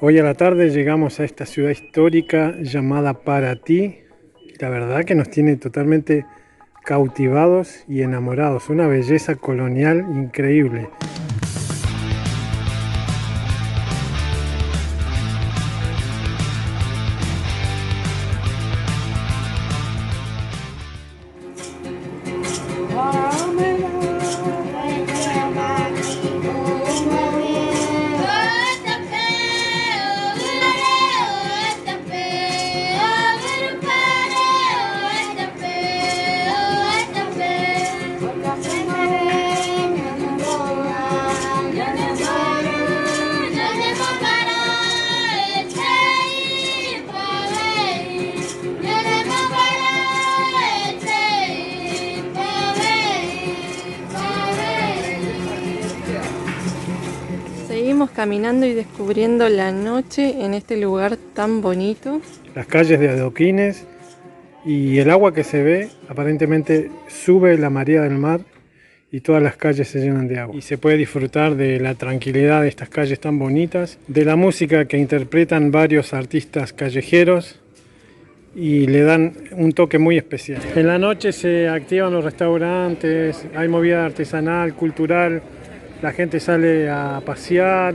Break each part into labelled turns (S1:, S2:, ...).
S1: Hoy a la tarde llegamos a esta ciudad histórica llamada Paraty. La verdad que nos tiene totalmente cautivados y enamorados. Una belleza colonial increíble.
S2: Seguimos caminando y descubriendo la noche en este lugar tan bonito.
S1: Las calles de adoquines y el agua que se ve aparentemente sube la marea del mar y todas las calles se llenan de agua. Y se puede disfrutar de la tranquilidad de estas calles tan bonitas, de la música que interpretan varios artistas callejeros y le dan un toque muy especial. En la noche se activan los restaurantes, hay movida artesanal, cultural, la gente sale a pasear,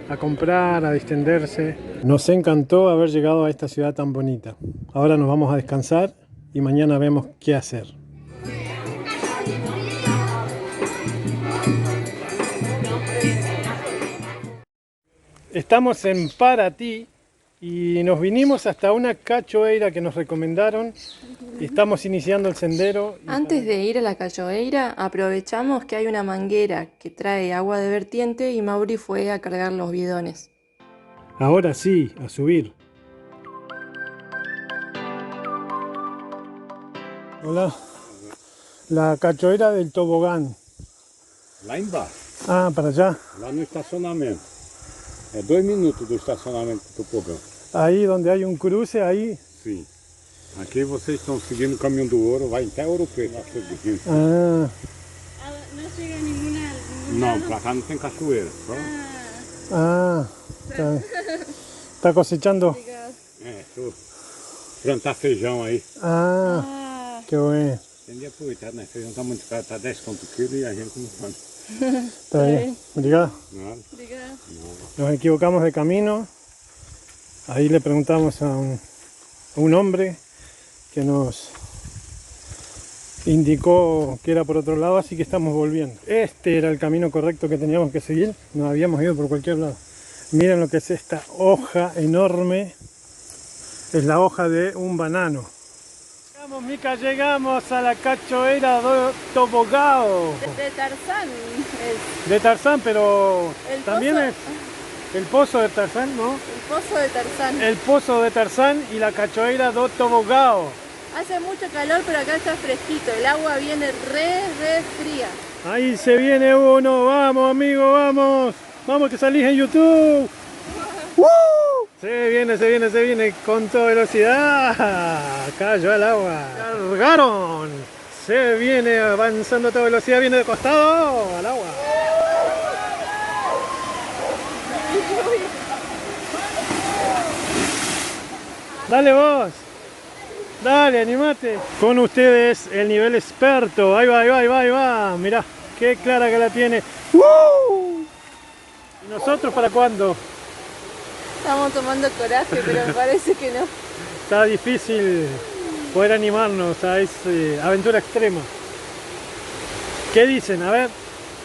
S1: a comprar, a distenderse. Nos encantó haber llegado a esta ciudad tan bonita. Ahora nos vamos a descansar y mañana vemos qué hacer. Estamos en Paraty y nos vinimos hasta una cachoeira que nos recomendaron. Estamos iniciando el sendero.
S2: Antes de ir a la cachoeira, aprovechamos que hay una manguera que trae agua de vertiente y Mauri fue a cargar los bidones.
S1: Ahora sí, a subir. Hola. La cachoeira del tobogán.
S3: Lá embaixo,
S1: Ah, para allá.
S3: lá no estacionamento. É 2 minutos do estacionamento do tobogã.
S1: Ahí donde hay un cruce, ahí.
S3: Sim. Aqui vocês estão seguindo o caminho do ouro, vai até Ouro Preto.
S1: Ah,
S4: No llega ninguna.
S3: Não, pra cá não tem cachoeira. Só...
S1: ah. Está cosechando.
S3: É, deixa eu plantar feijão aí.
S1: Ah, qué bueno.
S3: Tem de aproveitar, né? Feijão tá muito caro, tá 10 conto o quilo e a gente não come.
S1: Está bien. Obrigado.
S3: Nada.
S1: Nos equivocamos de camino. Ahí le preguntamos a un hombre que nos indicó que era por otro lado, así que estamos volviendo. Este era el camino correcto que teníamos que seguir. Nos habíamos ido por cualquier lado. Miren lo que es esta hoja enorme. Es la hoja de un banano. Llegamos, Mica, llegamos a la cachoeira do Tobogao.
S4: De Tarzán.
S1: De Tarzán, pero
S4: El
S1: también
S4: pozo.
S1: es el pozo de Tarzán, ¿no?
S4: El pozo de Tarzán.
S1: El pozo de Tarzán y la cachoeira do Tobogao.
S4: Hace mucho calor, pero acá está fresquito. El agua viene re fría.
S1: Ahí se viene uno, vamos amigo, vamos. Vamos que salís en YouTube. ¡Woo! Se viene con toda velocidad. Cayó al agua. Cargaron. Se viene avanzando a toda velocidad, viene de costado al agua. Dale vos. Dale, animate. Con ustedes el nivel experto. Ahí va. Mirá, qué clara que la tiene. ¡Woo! ¿Y nosotros para cuándo?
S4: Estamos tomando coraje, pero me parece que no.
S1: Está difícil poder animarnos a esa aventura extrema. ¿Qué dicen? A ver,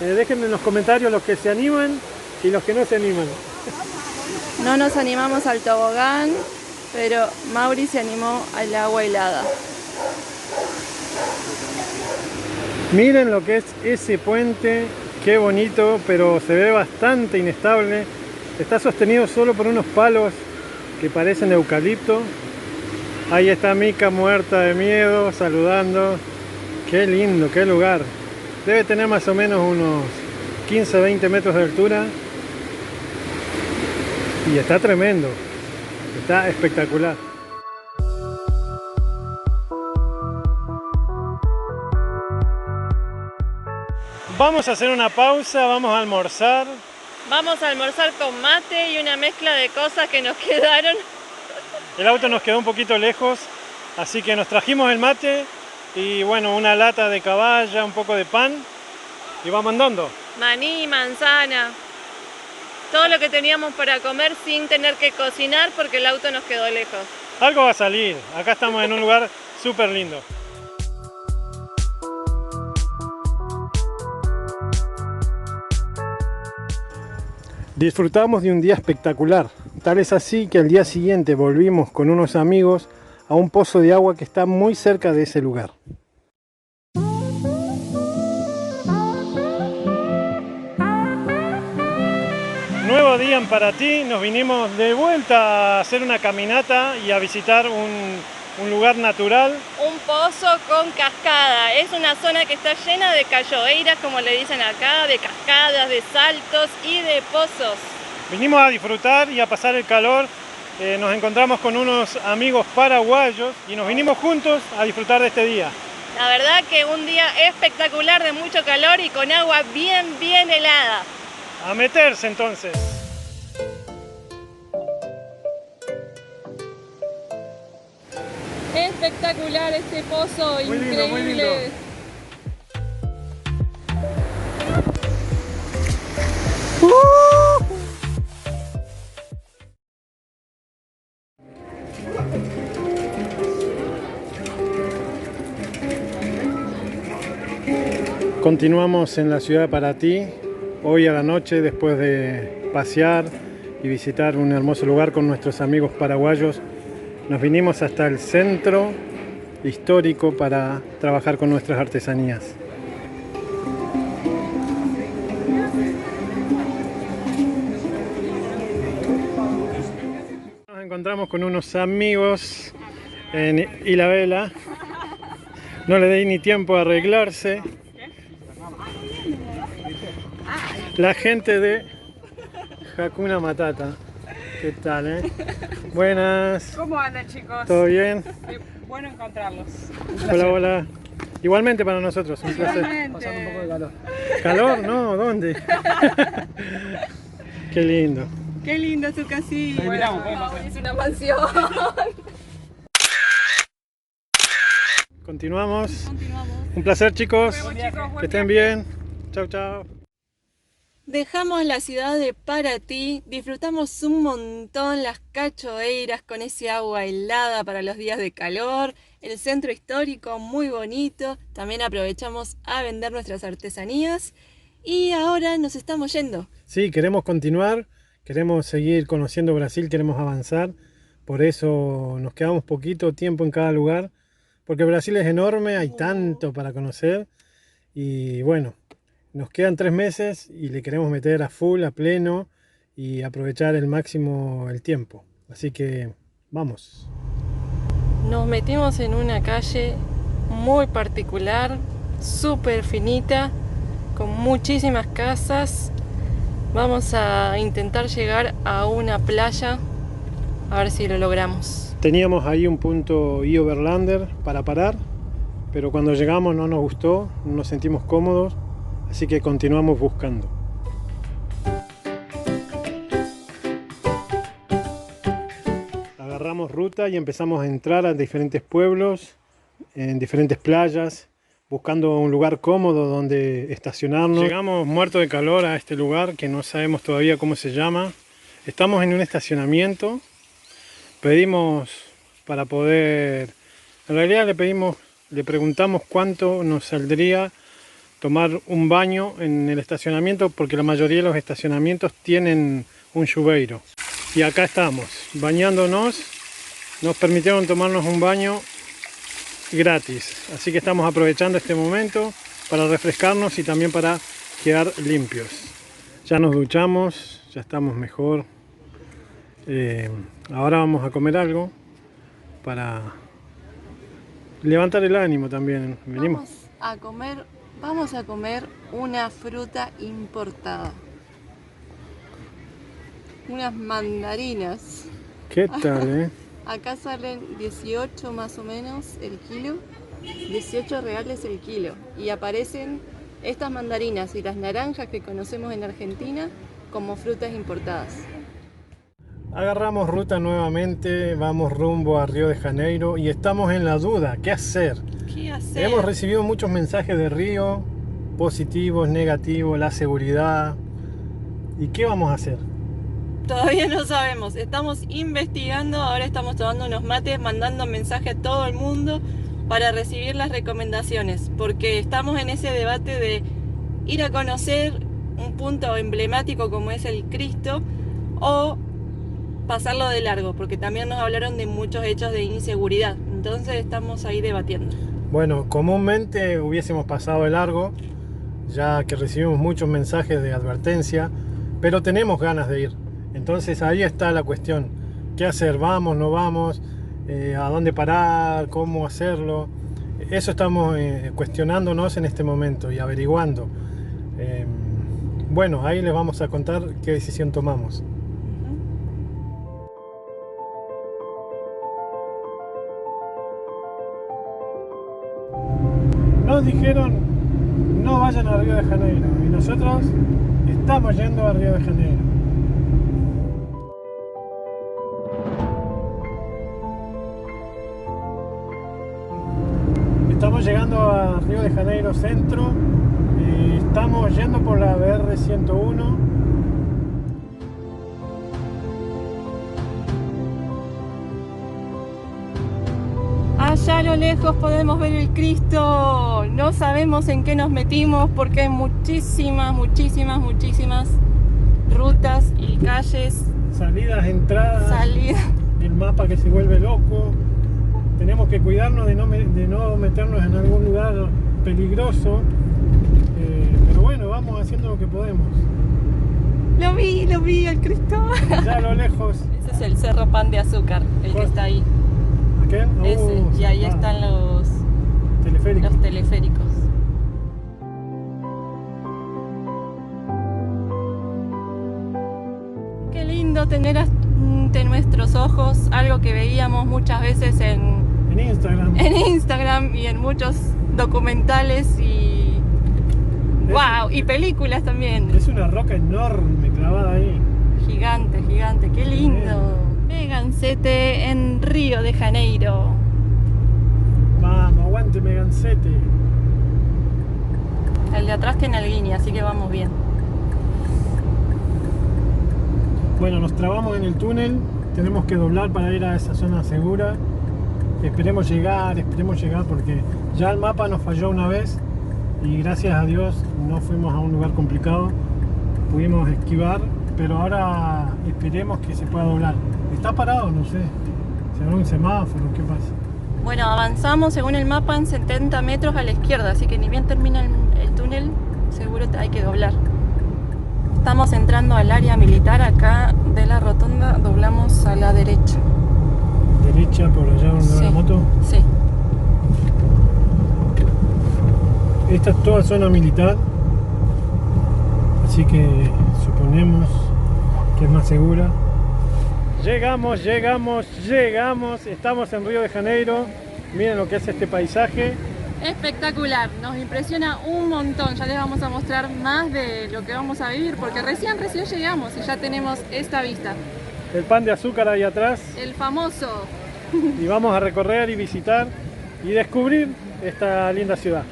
S1: déjenme en los comentarios los que se animan y los que no se animan.
S2: No nos animamos al tobogán, pero Mauri se animó al agua helada.
S1: Miren lo que es ese puente, qué bonito, pero se ve bastante inestable. Está sostenido solo por unos palos que parecen eucalipto. Ahí está Mica muerta de miedo, saludando. Qué lindo, qué lugar. Debe tener más o menos unos 15-20 metros de altura. Y está tremendo. Está espectacular. Vamos a hacer una pausa, vamos a almorzar.
S2: Vamos a almorzar con mate y una mezcla de cosas que nos quedaron.
S1: El auto nos quedó un poquito lejos, así que nos trajimos el mate y bueno, una lata de caballa, un poco de pan y vamos andando.
S2: Maní, manzana, todo lo que teníamos para comer sin tener que cocinar porque el auto nos quedó lejos.
S1: Algo va a salir, acá estamos en un lugar súper lindo. Disfrutamos de un día espectacular, tal es así que al día siguiente volvimos con unos amigos a un pozo de agua que está muy cerca de ese lugar. Nuevo día en Paraty, nos vinimos de vuelta a hacer una caminata y a visitar un lugar natural.
S2: Un pozo con cascada, es una zona que está llena de cachoeiras, como le dicen acá, de cascadas, de saltos y de pozos.
S1: Vinimos a disfrutar y a pasar el calor, nos encontramos con unos amigos paraguayos y nos vinimos juntos a disfrutar de este día.
S2: La verdad que un día espectacular de mucho calor y con agua bien helada.
S1: A meterse entonces.
S2: Espectacular este pozo,
S1: muy
S2: increíble.
S1: Lindo, muy lindo. Continuamos en la ciudad de Paraty, hoy a la noche después de pasear y visitar un hermoso lugar con nuestros amigos paraguayos. Nos vinimos hasta el centro histórico para trabajar con nuestras artesanías. Nos encontramos con unos amigos en Ilhabela. No le di ni tiempo a arreglarse. La gente de Hakuna Matata. ¿Qué tal, Buenas.
S5: ¿Cómo andan, chicos?
S1: ¿Todo bien?
S5: Sí, bueno encontrarlos.
S1: Hola, hola. Igualmente para nosotros, un placer.
S5: Igualmente.
S3: Pasando un poco de calor.
S1: ¿Calor? No, ¿dónde? Qué lindo.
S5: Qué linda su casilla.
S3: Ahí miramos, podemos hacer.
S2: Es una mansión.
S1: Continuamos.
S5: Continuamos.
S1: Un placer, chicos.
S5: Nos vemos, chicos.
S1: Que estén bien. Chau, chau.
S2: Dejamos la ciudad de Paraty, disfrutamos un montón las cachoeiras con ese agua helada para los días de calor, el centro histórico muy bonito, también aprovechamos a vender nuestras artesanías y ahora nos estamos yendo.
S1: Sí, queremos continuar, queremos seguir conociendo Brasil, queremos avanzar, por eso nos quedamos poquito tiempo en cada lugar, porque Brasil es enorme, hay tanto para conocer y bueno, nos quedan 3 meses y le queremos meter a full, a pleno y aprovechar el máximo el tiempo. Así que vamos.
S2: Nos metimos en una calle muy particular, súper finita, con muchísimas casas. Vamos a intentar llegar a una playa, a ver si lo logramos.
S1: Teníamos ahí un punto Overlander para parar, pero cuando llegamos no nos gustó, no nos sentimos cómodos. Así que continuamos buscando. Agarramos ruta y empezamos a entrar a diferentes pueblos, en diferentes playas, buscando un lugar cómodo donde estacionarnos. Llegamos muertos de calor a este lugar que no sabemos todavía cómo se llama. Estamos en un estacionamiento. Pedimos para poder... En realidad le preguntamos cuánto nos saldría tomar un baño en el estacionamiento, porque la mayoría de los estacionamientos tienen un chuveiro. Y acá estamos, bañándonos. Nos permitieron tomarnos un baño gratis. Así que estamos aprovechando este momento para refrescarnos y también para quedar limpios. Ya nos duchamos, ya estamos mejor. Ahora vamos a comer algo para levantar el ánimo también. Venimos.
S2: Vamos a comer una fruta importada. Unas mandarinas.
S1: ¿Qué tal,
S2: Acá salen 18 más o menos el kilo. 18 reales el kilo. Y aparecen estas mandarinas y las naranjas que conocemos en Argentina como frutas importadas.
S1: Agarramos ruta nuevamente, vamos rumbo a Río de Janeiro y estamos en la duda, ¿qué hacer?
S2: ¿Qué hacer?
S1: Hemos recibido muchos mensajes de Río, positivos, negativos, la seguridad. ¿Y qué vamos a hacer?
S2: Todavía no sabemos, estamos investigando, ahora estamos tomando unos mates, mandando mensajes a todo el mundo para recibir las recomendaciones, porque estamos en ese debate de ir a conocer un punto emblemático como es el Cristo o pasarlo de largo, porque también nos hablaron de muchos hechos de inseguridad, entonces estamos ahí debatiendo.
S1: Bueno, comúnmente hubiésemos pasado de largo, ya que recibimos muchos mensajes de advertencia, pero tenemos ganas de ir. Entonces ahí está la cuestión, ¿qué hacer? ¿Vamos, no vamos? ¿A dónde parar? ¿Cómo hacerlo? Eso estamos cuestionándonos en este momento y averiguando. Bueno, ahí les vamos a contar qué decisión tomamos. Nos dijeron no vayan a Río de Janeiro y nosotros estamos yendo a Río de Janeiro. Estamos llegando a Río de Janeiro Centro, estamos yendo por la BR-101.
S2: Allá a lo lejos podemos ver el Cristo, no sabemos en qué nos metimos porque hay muchísimas rutas y calles.
S1: Salidas, entradas, el mapa que se vuelve loco. Tenemos que cuidarnos de no meternos en algún lugar peligroso, pero bueno, vamos haciendo lo que podemos.
S2: Lo vi, el Cristo.
S1: Ya a lo lejos.
S2: Ese es el Cerro Pan de Azúcar, el que está ahí.
S1: ¿Aquel?
S2: Ese, y ahí están los teleféricos. Qué lindo tener ante nuestros ojos algo que veíamos muchas veces en Instagram y en muchos documentales y wow, y películas también.
S1: Es una roca enorme clavada ahí.
S2: Gigante, qué lindo. Megancete en Río de Janeiro.
S1: Vamos, aguante Megancete.
S2: El de atrás tiene el guiño, así que vamos bien.
S1: Bueno, nos trabamos en el túnel, tenemos que doblar para ir a esa zona segura. Esperemos llegar porque ya el mapa nos falló una vez y gracias a Dios no fuimos a un lugar complicado, pudimos esquivar, pero ahora esperemos que se pueda doblar. ¿Está parado? No sé, ¿será un semáforo? ¿Qué pasa?
S2: Bueno, avanzamos según el mapa en 70 metros a la izquierda, así que ni bien termina el túnel, seguro hay que doblar. Estamos entrando al área militar acá de la rotonda, doblamos a la derecha.
S1: ¿Derecha por allá donde va la moto?
S2: Sí.
S1: Esta es toda zona militar, así que suponemos que es más segura. Llegamos, estamos en Río de Janeiro. Miren lo que es este paisaje.
S2: Espectacular, nos impresiona un montón. Ya les vamos a mostrar más de lo que vamos a vivir porque recién llegamos y ya tenemos esta vista.
S1: El pan de azúcar ahí atrás.
S2: El famoso.
S1: Y vamos a recorrer y visitar y descubrir esta linda ciudad.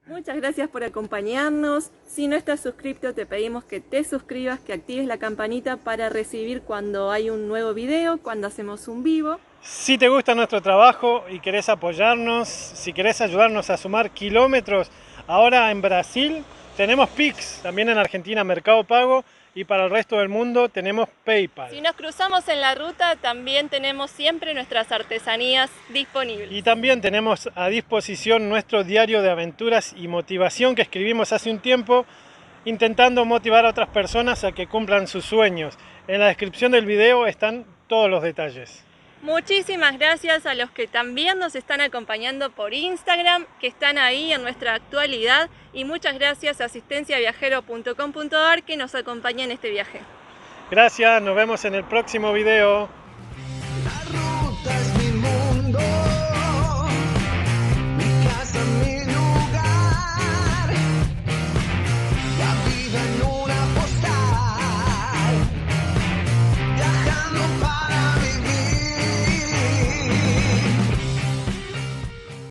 S2: Muchas gracias por acompañarnos. Si no estás suscrito, te pedimos que te suscribas, que actives la campanita para recibir cuando hay un nuevo video, cuando hacemos un vivo.
S1: Si te gusta nuestro trabajo y querés apoyarnos, si querés ayudarnos a sumar kilómetros, ahora en Brasil tenemos Pix, también en Argentina Mercado Pago y para el resto del mundo tenemos PayPal.
S2: Si nos cruzamos en la ruta, también tenemos siempre nuestras artesanías disponibles.
S1: Y también tenemos a disposición nuestro diario de aventuras y motivación que escribimos hace un tiempo, intentando motivar a otras personas a que cumplan sus sueños. En la descripción del video están todos los detalles.
S2: Muchísimas gracias a los que también nos están acompañando por Instagram, que están ahí en nuestra actualidad, y muchas gracias a asistenciaviajero.com.ar que nos acompaña en este viaje.
S1: Gracias, nos vemos en el próximo video.